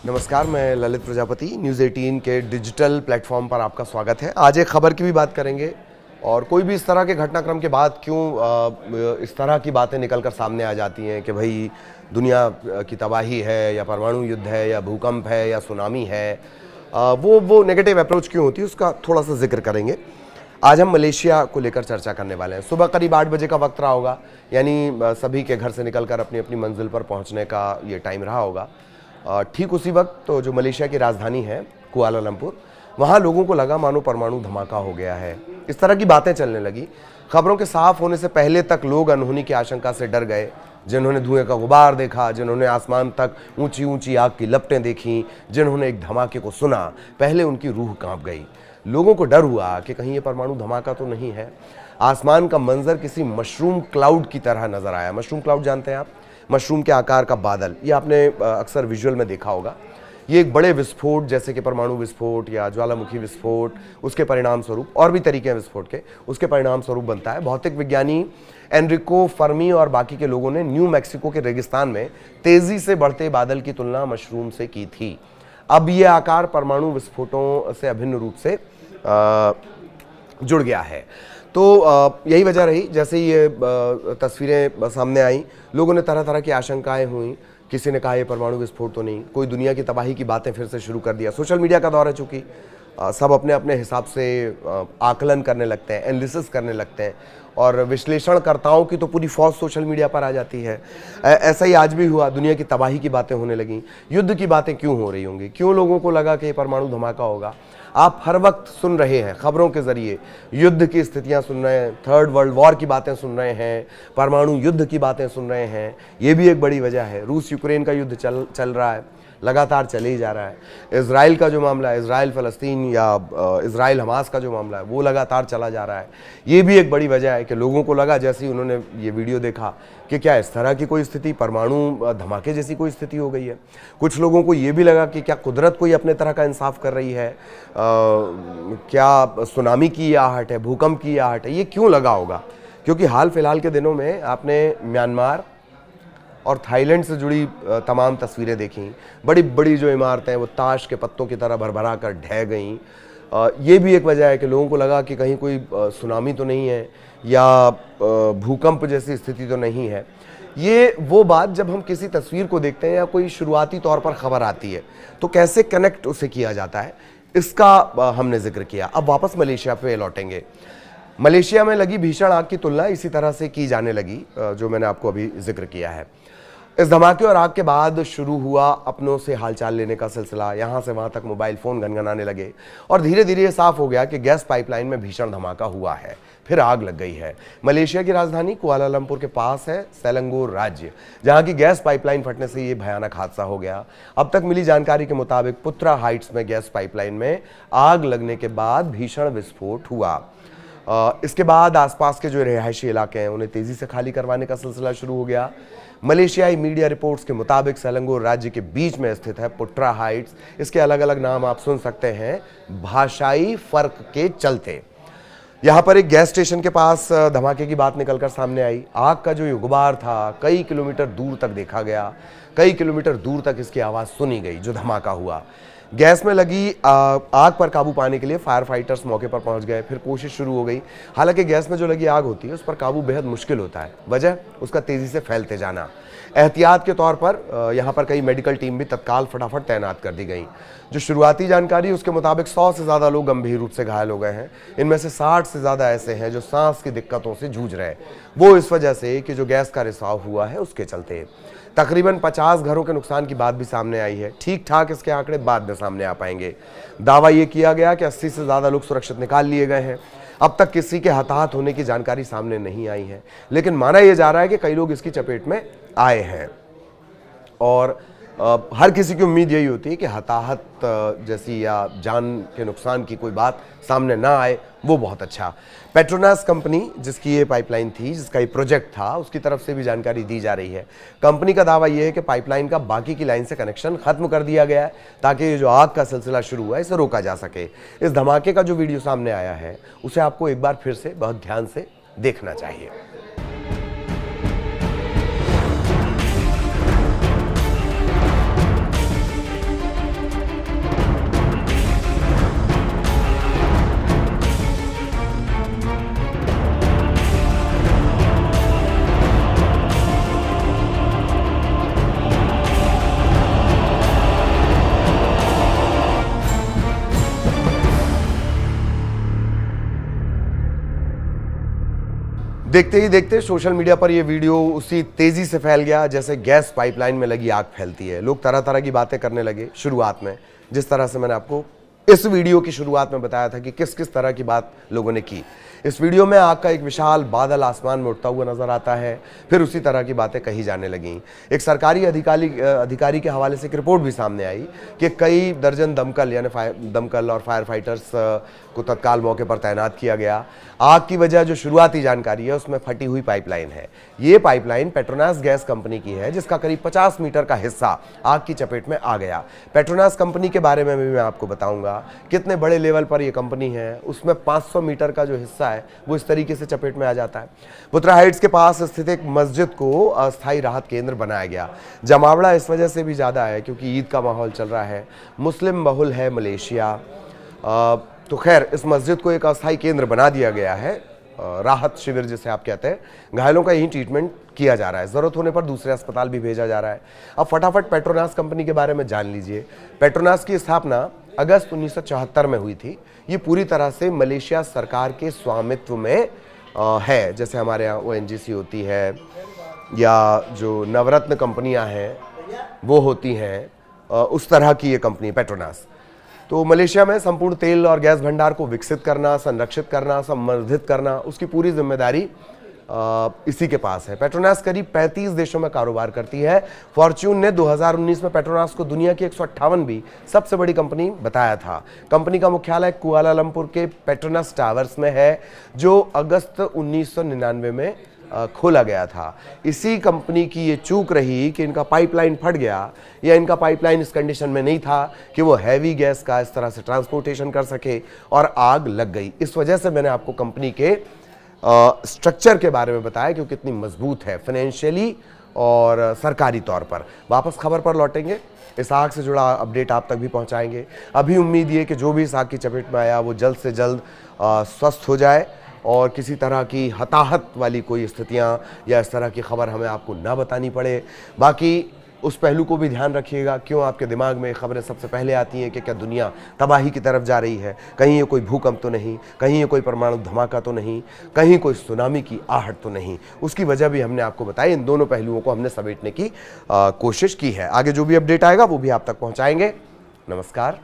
नमस्कार, मैं ललित प्रजापति न्यूज़ 18 के डिजिटल प्लेटफॉर्म पर आपका स्वागत है। आज एक खबर की भी बात करेंगे और कोई भी इस तरह के घटनाक्रम के बाद क्यों इस तरह की बातें निकलकर सामने आ जाती हैं कि भाई दुनिया की तबाही है या परमाणु युद्ध है या भूकंप है या सुनामी है, वो नेगेटिव अप्रोच क्यों होती है उसका थोड़ा सा जिक्र करेंगे। आज हम मलेशिया को लेकर चर्चा करने वाले हैं। सुबह करीब 8 बजे का वक्त रहा होगा, यानी सभी के घर से निकलकर अपनी अपनी मंजिल पर पहुंचने का ये टाइम रहा होगा। ठीक उसी वक्त तो जो मलेशिया की राजधानी है कुआलालंपुर, वहाँ लोगों को लगा मानो परमाणु धमाका हो गया है। इस तरह की बातें चलने लगी। खबरों के साफ होने से पहले तक लोग अनहोनी की आशंका से डर गए। जिन्होंने धुएं का गुबार देखा, जिन्होंने आसमान तक ऊंची ऊंची आग की लपटें देखी, जिन्होंने एक धमाके को सुना, पहले उनकी रूह कांप गई। लोगों को डर हुआ कि कहीं ये परमाणु धमाका तो नहीं है। आसमान का मंजर किसी मशरूम क्लाउड की तरह नजर आया। मशरूम क्लाउड जानते हैं आप? मशरूम के आकार का बादल, ये आपने अक्सर विजुअल में देखा होगा। ये एक बड़े विस्फोट जैसे कि परमाणु विस्फोट या ज्वालामुखी विस्फोट, उसके परिणाम स्वरूप, और भी तरीके हैं विस्फोट के, उसके परिणाम स्वरूप बनता है। भौतिक विज्ञानी एनरिको फर्मी और बाकी के लोगों ने न्यू मैक्सिको के रेगिस्तान में तेजी से बढ़ते बादल की तुलना मशरूम से की थी। अब ये आकार परमाणु विस्फोटों से अभिन्न रूप से जुड़ गया है। तो यही वजह रही, जैसे ही ये तस्वीरें सामने आई, लोगों ने तरह तरह की आशंकाएं हुई। किसी ने कहा ये परमाणु विस्फोट तो नहीं, कोई दुनिया की तबाही की बातें फिर से शुरू कर दिया। सोशल मीडिया का दौर है, चूंकि सब अपने अपने हिसाब से आकलन करने लगते हैं, एनालिसिस करने लगते हैं, और विश्लेषणकर्ताओं की तो पूरी फौज सोशल मीडिया पर आ जाती है। ऐसा ही आज भी हुआ। दुनिया की तबाही की बातें होने लगी। युद्ध की बातें क्यों हो रही होंगी? क्यों लोगों को लगा कि परमाणु धमाका होगा? आप हर वक्त सुन रहे हैं खबरों के जरिए, युद्ध की स्थितियां सुन रहे हैं, थर्ड वर्ल्ड वॉर की बातें सुन रहे हैं, परमाणु युद्ध की बातें सुन रहे हैं। ये भी एक बड़ी वजह है। रूस यूक्रेन का युद्ध चल रहा है, लगातार चले ही जा रहा है। इजराइल का जो मामला है, इजराइल फ़लस्तीन या इजराइल हमास का जो मामला है, वो लगातार चला जा रहा है। ये भी एक बड़ी वजह है कि लोगों को लगा, जैसे ही उन्होंने ये वीडियो देखा, कि क्या इस तरह की कोई स्थिति, परमाणु धमाके जैसी कोई स्थिति हो गई है। कुछ लोगों को ये भी लगा कि क्या कुदरत कोई अपने तरह का इंसाफ कर रही है, क्या सुनामी की आहट है, भूकंप की आहट है। ये क्यों लगा होगा? क्योंकि हाल फिलहाल के दिनों में आपने म्यांमार और थाईलैंड से जुड़ी तमाम तस्वीरें देखी। बड़ी बड़ी जो इमारतें हैं वो ताश के पत्तों की तरह भरभरा कर ढह गईं। ये भी एक वजह है कि लोगों को लगा कि कहीं कोई सुनामी तो नहीं है या भूकंप जैसी स्थिति तो नहीं है। ये वो बात, जब हम किसी तस्वीर को देखते हैं या कोई शुरुआती तौर पर खबर आती है तो कैसे कनेक्ट उसे किया जाता है, इसका हमने जिक्र किया। अब वापस मलेशिया पे लौटेंगे। मलेशिया में लगी भीषण आग की तुलना इसी तरह से की जाने लगी जो मैंने आपको अभी जिक्र किया है। इस धमाके और आग के बाद शुरू हुआ अपनों से हालचाल लेने का सिलसिला। यहाँ से वहाँ तक मोबाइल फ़ोन गनगनाने लगे और धीरे धीरे ये साफ हो गया कि गैस पाइपलाइन में भीषण धमाका हुआ है, फिर आग लग गई है। मलेशिया की राजधानी कुआलालंपुर के पास है सेलंगोर राज्य, जहाँ की गैस पाइपलाइन फटने से ये भयानक हादसा हो गया। अब तक मिली जानकारी के मुताबिक पुत्रा हाइट्स में गैस पाइपलाइन में आग लगने के बाद भीषण विस्फोट हुआ। इसके बाद आसपास के जो रिहायशी इलाके हैं उन्हें तेजी से खाली करवाने का सिलसिला शुरू हो गया। मलेशियाई मीडिया रिपोर्ट्स के मुताबिक सेलंगोर राज्य के बीच में स्थित है पुट्रा हाइट्स। इसके अलग अलग नाम आप सुन सकते हैं भाषाई फर्क के चलते। यहाँ पर एक गैस स्टेशन के पास धमाके की बात निकलकर सामने आई। आग का जो गुबार था कई किलोमीटर दूर तक देखा गया, कई किलोमीटर दूर तक इसकी आवाज़ सुनी गई जो धमाका हुआ। गैस में लगी आग पर काबू पाने के लिए फायर फाइटर्स मौके पर पहुंच गए। फिर कोशिश शुरू हो गई। हालांकि गैस में जो लगी आग होती है उस पर काबू बेहद मुश्किल होता है, वजह उसका तेजी से फैलते जाना। एहतियात के तौर पर यहाँ पर कई मेडिकल टीम भी तत्काल फटाफट तैनात कर दी गई। जो शुरुआती जानकारी उसके मुताबिक 100 से ज़्यादा लोग गंभीर रूप से घायल हो गए हैं। इनमें से 60 से ज़्यादा ऐसे हैं जो सांस की दिक्कतों से जूझ रहे हैं, वो इस वजह से कि जो गैस का रिसाव हुआ है उसके चलते। तकरीबन 50 घरों के नुकसान की बात भी सामने आई है। ठीक ठाक इसके आंकड़े बाद में सामने आ पाएंगे। दावा यह किया गया कि 80 से ज़्यादा लोग सुरक्षित निकाल लिए गए हैं। अब तक किसी के हताहत होने की जानकारी सामने नहीं आई है, लेकिन माना यह जा रहा है कि कई लोग इसकी चपेट में आए हैं। और हर किसी की उम्मीद यही होती है कि हताहत जैसी या जान के नुकसान की कोई बात सामने ना आए, वो बहुत अच्छा। पेट्रोनास कंपनी जिसकी ये पाइपलाइन थी, जिसका ये प्रोजेक्ट था, उसकी तरफ से भी जानकारी दी जा रही है। कंपनी का दावा ये है कि पाइपलाइन का बाकी की लाइन से कनेक्शन खत्म कर दिया गया है ताकि ये जो आग का सिलसिला शुरू हुआ है इसे रोका जा सके। इस धमाके का जो वीडियो सामने आया है उसे आपको एक बार फिर से बहुत ध्यान से देखना चाहिए। देखते ही देखते सोशल मीडिया पर यह वीडियो उसी तेजी से फैल गया जैसे गैस पाइपलाइन में लगी आग फैलती है। लोग तरह तरह की बातें करने लगे। शुरुआत में जिस तरह से मैंने आपको इस वीडियो की शुरुआत में बताया था कि किस किस तरह की बात लोगों ने की, इस वीडियो में आग का एक विशाल बादल आसमान में उठता हुआ नजर आता है। फिर उसी तरह की बातें कही जाने लगीं। एक सरकारी अधिकारी के हवाले से एक रिपोर्ट भी सामने आई कि कई दर्जन दमकल यानी दमकल और फायर फाइटर्स को तत्काल मौके पर तैनात किया गया। आग की वजह जो शुरुआती जानकारी है उसमें फटी हुई पाइपलाइन है। ये पाइपलाइन पेट्रोनास गैस कंपनी की है जिसका करीब 50 मीटर का हिस्सा आग की चपेट में आ गया। पेट्रोनास कंपनी के बारे में भी मैं आपको बताऊंगा कितने बड़े लेवल पर यह कंपनी है। उसमें 500 मीटर का जो हिस्सा है वो इस तरीके से चपेट में आ जाता है। पुत्रा हाइट्स के पास स्थित एक मस्जिद को अस्थायी राहत केंद्र बनाया गया। जमावड़ा इस वजह से भी ज्यादा है क्योंकि ईद का माहौल चल रहा है, मुस्लिम बहुल है मलेशिया। तो खैर इस मस्जिद को एक अस्थायी केंद्र बना दिया गया है, राहत शिविर जिसे आप कहते हैं। घायलों का यही ट्रीटमेंट किया जा रहा है, जरूरत होने पर दूसरे अस्पताल भी भेजा जा रहा है। अब फटाफट पेट्रोनास कंपनी के बारे में जान लीजिए। पेट्रोनास की स्थापना अगस्त 1974 में हुई थी। ये पूरी तरह से मलेशिया सरकार के स्वामित्व में है। जैसे हमारे यहाँ ONGC होती है या जो नवरत्न कंपनियां हैं वो होती हैं, उस तरह की ये कंपनी पेट्रोनास। तो मलेशिया में संपूर्ण तेल और गैस भंडार को विकसित करना, संरक्षित करना, संवर्धित करना, उसकी पूरी जिम्मेदारी इसी के पास है। पेट्रोनास करीब 35 देशों में कारोबार करती है। फॉर्च्यून ने 2019 में पेट्रोनास को दुनिया की 158वीं सबसे बड़ी कंपनी बताया था। कंपनी का मुख्यालय कुआलालंपुर के पेट्रोनास टावर्स में है जो अगस्त 1999 में खोला गया था। इसी कंपनी की ये चूक रही कि इनका पाइपलाइन फट गया या इनका पाइपलाइन इस कंडीशन में नहीं था कि वो हैवी गैस का इस तरह से ट्रांसपोर्टेशन कर सके और आग लग गई। इस वजह से मैंने आपको कंपनी के स्ट्रक्चर के बारे में बताया कि वो कितनी मजबूत है फाइनेंशियली और सरकारी तौर पर। वापस खबर पर लौटेंगे, इस आग से जुड़ा अपडेट आप तक भी पहुंचाएंगे। अभी उम्मीद ये कि जो भी इस आग की चपेट में आया वो जल्द से जल्द स्वस्थ हो जाए और किसी तरह की हताहत वाली कोई स्थितियां या इस तरह की खबर हमें आपको ना बतानी पड़े। बाकी उस पहलू को भी ध्यान रखिएगा, क्यों आपके दिमाग में खबरें सबसे पहले आती हैं कि क्या दुनिया तबाही की तरफ जा रही है, कहीं ये कोई भूकंप तो नहीं, कहीं ये कोई परमाणु धमाका तो नहीं, कहीं कोई सुनामी की आहट तो नहीं। उसकी वजह भी हमने आपको बताई। इन दोनों पहलुओं को हमने समेटने की कोशिश की है। आगे जो भी अपडेट आएगा वो भी आप तक पहुँचाएंगे। नमस्कार।